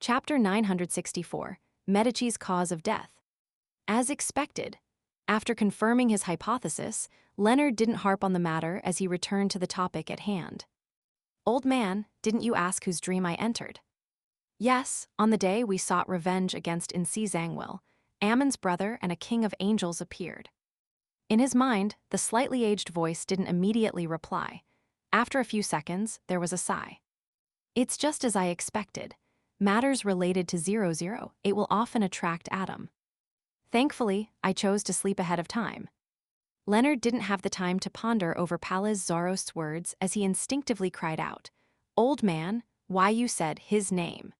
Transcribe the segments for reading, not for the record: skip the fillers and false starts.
Chapter 964, Medici's Cause of Death. As expected, after confirming his hypothesis, Leonard didn't harp on the matter as he returned to the topic at hand. "Old man, didn't you ask whose dream I entered?" "Yes, on the day we sought revenge against Zangwill, Ammon's brother and a king of angels appeared." In his mind, the slightly aged voice didn't immediately reply. After a few seconds, there was a sigh. "It's just as I expected. Matters related to 00, it will often attract Adam. Thankfully, I chose to sleep ahead of time." Leonard didn't have the time to ponder over Pallas Zarost's words as he instinctively cried out, "Old man, why you said his name?"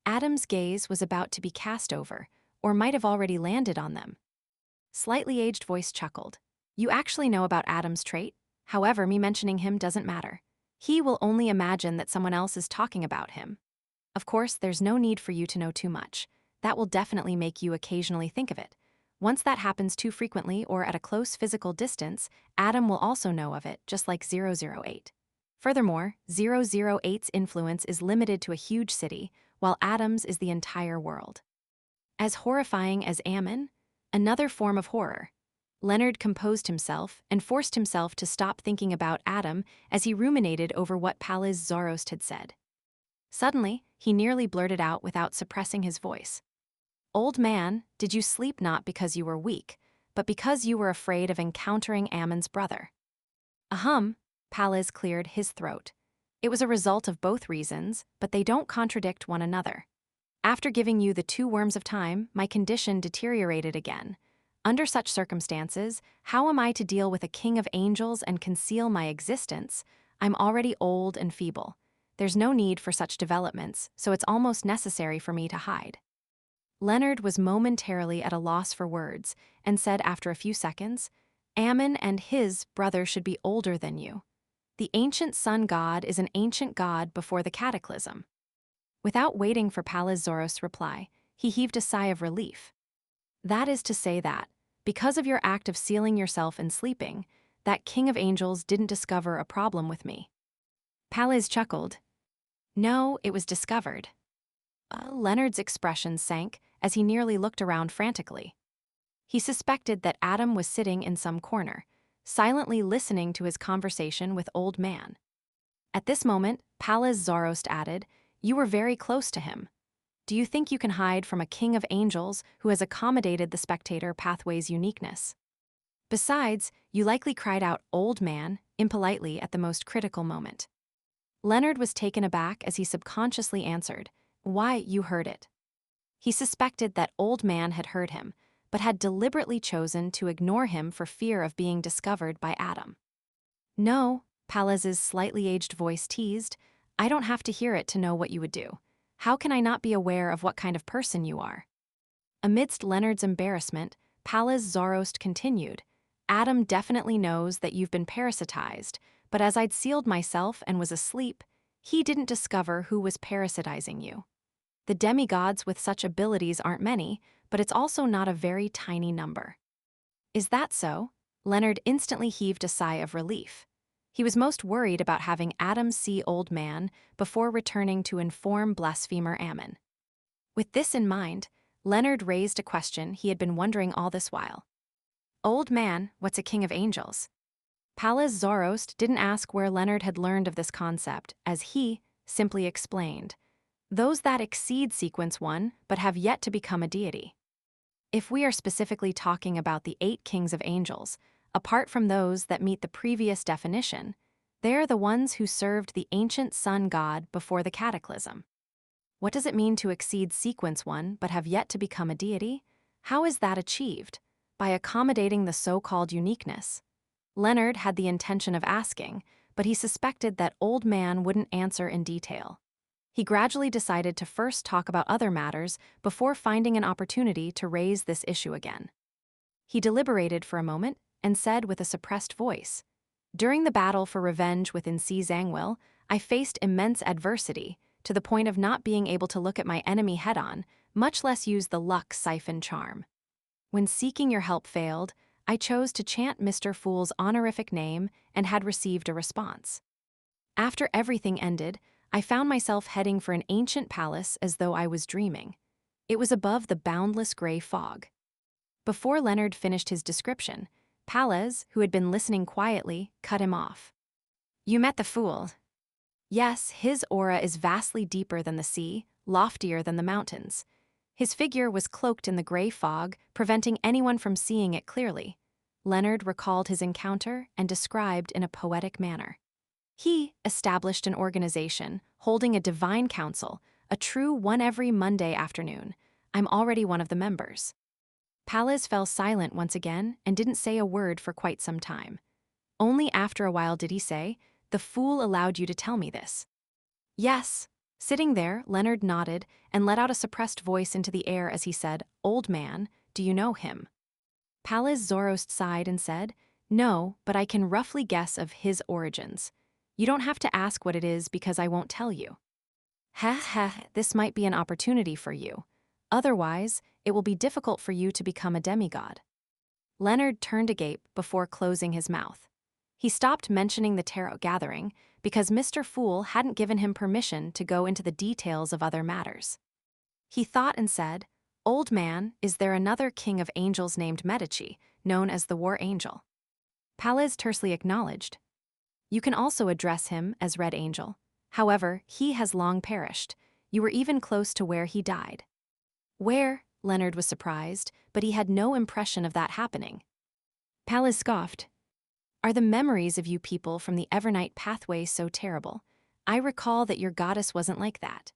Adam's gaze was about to be cast over, or might have already landed on them. Slightly aged voice chuckled. "You actually know about Adam's trait? However, me mentioning him doesn't matter. He will only imagine that someone else is talking about him. Of course, there's no need for you to know too much. That will definitely make you occasionally think of it. Once that happens too frequently or at a close physical distance, Adam will also know of it, just like 008. Furthermore, 008's influence is limited to a huge city, while Adam's is the entire world." As horrifying as Ammon? Another form of horror. Leonard composed himself and forced himself to stop thinking about Adam as he ruminated over what Pallas Zarost had said. Suddenly, he nearly blurted out without suppressing his voice. "Old man, did you sleep not because you were weak, but because you were afraid of encountering Ammon's brother?" "Ahem," Pallas cleared his throat. "It was a result of both reasons, but they don't contradict one another. After giving you the 2 worms of time, my condition deteriorated again. Under such circumstances, how am I to deal with a king of angels and conceal my existence? I'm already old and feeble. There's no need for such developments, so it's almost necessary for me to hide." Leonard was momentarily at a loss for words and said after a few seconds, "Ammon and his brother should be older than you. The ancient sun god is an ancient god before the cataclysm." Without waiting for Pallas Zarost's reply, he heaved a sigh of relief. "That is to say that, because of your act of sealing yourself and sleeping, that king of angels didn't discover a problem with me." Pallas chuckled. "No, it was discovered." Leonard's expression sank as he nearly looked around frantically. He suspected that Adam was sitting in some corner, silently listening to his conversation with Old Man. At this moment, Pallas Zarost added, "You were very close to him. Do you think you can hide from a king of angels who has accommodated the spectator pathway's uniqueness? Besides, you likely cried out 'Old Man' impolitely at the most critical moment." Leonard was taken aback as he subconsciously answered, "Why, you heard it." He suspected that Old Man had heard him, but had deliberately chosen to ignore him for fear of being discovered by Adam. "No," Pallas's slightly aged voice teased, "I don't have to hear it to know what you would do. How can I not be aware of what kind of person you are?" Amidst Leonard's embarrassment, Pallas Zarost continued, "Adam definitely knows that you've been parasitized, but as I'd sealed myself and was asleep, he didn't discover who was parasitizing you. The demigods with such abilities aren't many, but it's also not a very tiny number." "Is that so?" Leonard instantly heaved a sigh of relief. He was most worried about having Adam see Old Man before returning to inform blasphemer Ammon. With this in mind, Leonard raised a question he had been wondering all this while. "Old Man, what's a king of angels?" Pallas Zarost didn't ask where Leonard had learned of this concept, as he simply explained, "Those that exceed sequence 1 but have yet to become a deity." If we are specifically talking about the 8 kings of angels, apart from those that meet the previous definition, they are the ones who served the ancient sun god before the cataclysm. What does it mean to exceed sequence 1 but have yet to become a deity? How is that achieved? By accommodating the so-called uniqueness. Leonard had the intention of asking, but he suspected that Old Man wouldn't answer in detail. He gradually decided to first talk about other matters before finding an opportunity to raise this issue again. He deliberated for a moment and said with a suppressed voice, "During the battle for revenge within Zangwill, I faced immense adversity, to the point of not being able to look at my enemy head-on, much less use the luck siphon charm. When seeking your help failed, I chose to chant Mr. Fool's honorific name and had received a response. After everything ended, I found myself heading for an ancient palace as though I was dreaming. It was above the boundless gray fog. Before Leonard finished his description, Palez, who had been listening quietly, cut him off. You met the fool. Yes, his aura is vastly deeper than the sea, loftier than the mountains. His figure was cloaked in the gray fog, preventing anyone from seeing it clearly. Leonard recalled his encounter and described in a poetic manner. He established an organization, holding a divine council, a true one every Monday afternoon. I'm already one of the members. Palez fell silent once again and didn't say a word for quite some time. Only after a while did he say, "The fool allowed you to tell me this." Yes. Sitting there, Leonard nodded and let out a suppressed voice into the air as he said, "Old man, do you know him?" Palez Zoroast sighed and said, "No, but I can roughly guess of his origins. You don't have to ask what it is because I won't tell you." Heh heh, this might be an opportunity for you. Otherwise, it will be difficult for you to become a demigod. Leonard turned agape before closing his mouth. He stopped mentioning the tarot gathering because Mr. Fool hadn't given him permission to go into the details of other matters. He thought and said, "Old man, is there another king of angels named Medici, known as the War Angel?" Palez tersely acknowledged. "You can also address him as Red Angel. However, he has long perished. You were even close to where he died." Where? Leonard was surprised, but he had no impression of that happening. Palez scoffed. "Are the memories of you people from the Evernight pathway so terrible? I recall that your goddess wasn't like that.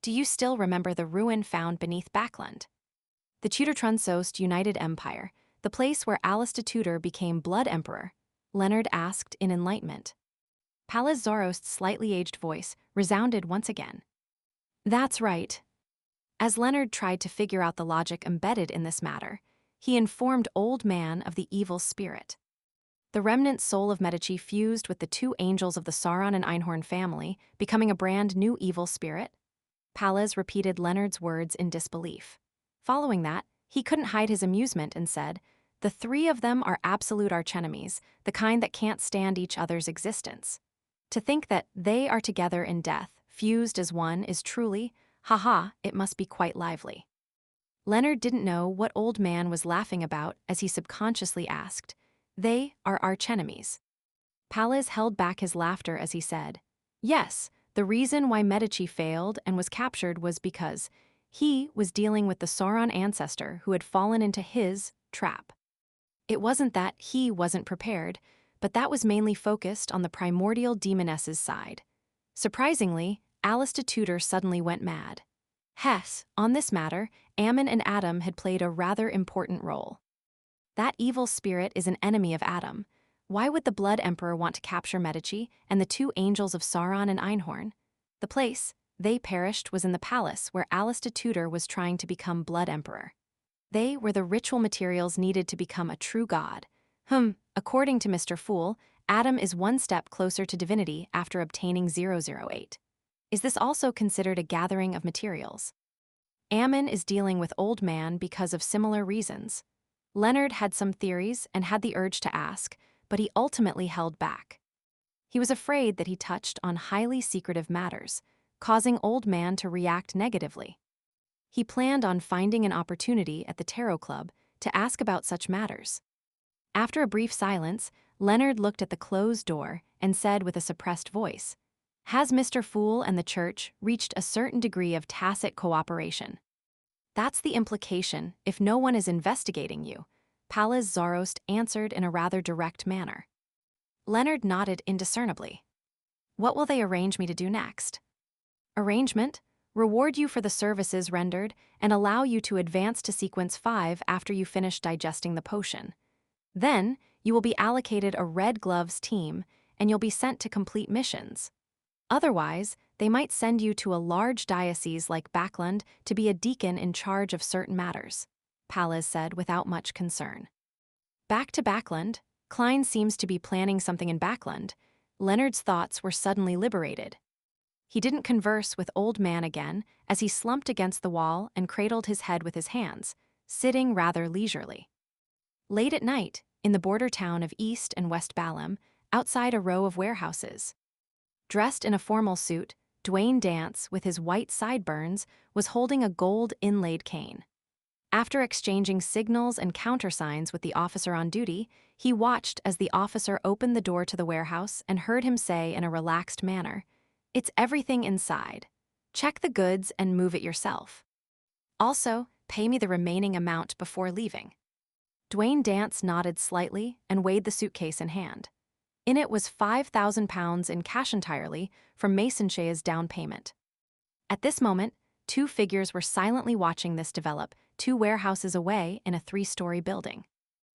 Do you still remember the ruin found beneath Backland? The Tudor-Trunsost United Empire, the place where Alistair Tudor became Blood Emperor?" Leonard asked in enlightenment. Palez Zorost's slightly aged voice resounded once again. "That's right." As Leonard tried to figure out the logic embedded in this matter, he informed Old Man of the evil spirit. The remnant soul of Medici fused with the two angels of the Sauron and Einhorn family, becoming a brand new evil spirit. Palez repeated Leonard's words in disbelief. Following that, he couldn't hide his amusement and said, "The three of them are absolute archenemies, the kind that can't stand each other's existence. To think that they are together in death, fused as one, is truly, haha, it must be quite lively." Leonard didn't know what Old Man was laughing about as he subconsciously asked, "They are archenemies." Palez held back his laughter as he said, "Yes, the reason why Medici failed and was captured was because he was dealing with the Sauron ancestor who had fallen into his trap. It wasn't that he wasn't prepared, but that was mainly focused on the primordial demoness's side. Surprisingly, Alistair Tudor suddenly went mad. Hess, on this matter, Ammon and Adam had played a rather important role. That evil spirit is an enemy of Adam. Why would the Blood Emperor want to capture Medici and the two angels of Sauron and Einhorn? The place they perished was in the palace where Alistair Tudor was trying to become Blood Emperor. They were the ritual materials needed to become a true god. According to Mr. Fool, Adam is one step closer to divinity after obtaining 008. Is this also considered a gathering of materials? Ammon is dealing with Old Man because of similar reasons. Leonard had some theories and had the urge to ask, but he ultimately held back. He was afraid that he touched on highly secretive matters, causing Old Man to react negatively. He planned on finding an opportunity at the Tarot Club to ask about such matters. After a brief silence, Leonard looked at the closed door and said with a suppressed voice, "Has Mr. Fool and the church reached a certain degree of tacit cooperation?" "That's the implication if no one is investigating you," Palez Zoroast answered in a rather direct manner. Leonard nodded indiscernibly. "What will they arrange me to do next?" "Arrangement? Reward you for the services rendered and allow you to advance to Sequence 5 after you finish digesting the potion. Then, you will be allocated a Red Gloves team and you'll be sent to complete missions. Otherwise, they might send you to a large diocese like Backland to be a deacon in charge of certain matters," Palez said without much concern. Back to Backland, Klein seems to be planning something in Backland. Leonard's thoughts were suddenly liberated. He didn't converse with Old Man again as he slumped against the wall and cradled his head with his hands, sitting rather leisurely. Late at night, in the border town of East and West Balam, outside a row of warehouses. Dressed in a formal suit, Dwayne Dance, with his white sideburns, was holding a gold inlaid cane. After exchanging signals and countersigns with the officer on duty, he watched as the officer opened the door to the warehouse and heard him say in a relaxed manner, "It's everything inside. Check the goods and move it yourself. Also, pay me the remaining amount before leaving." Dwayne Dance nodded slightly and weighed the suitcase in hand. In it was £5,000 in cash entirely from Mason Shea's down payment. At this moment, two figures were silently watching this develop 2 warehouses away in a 3-story building.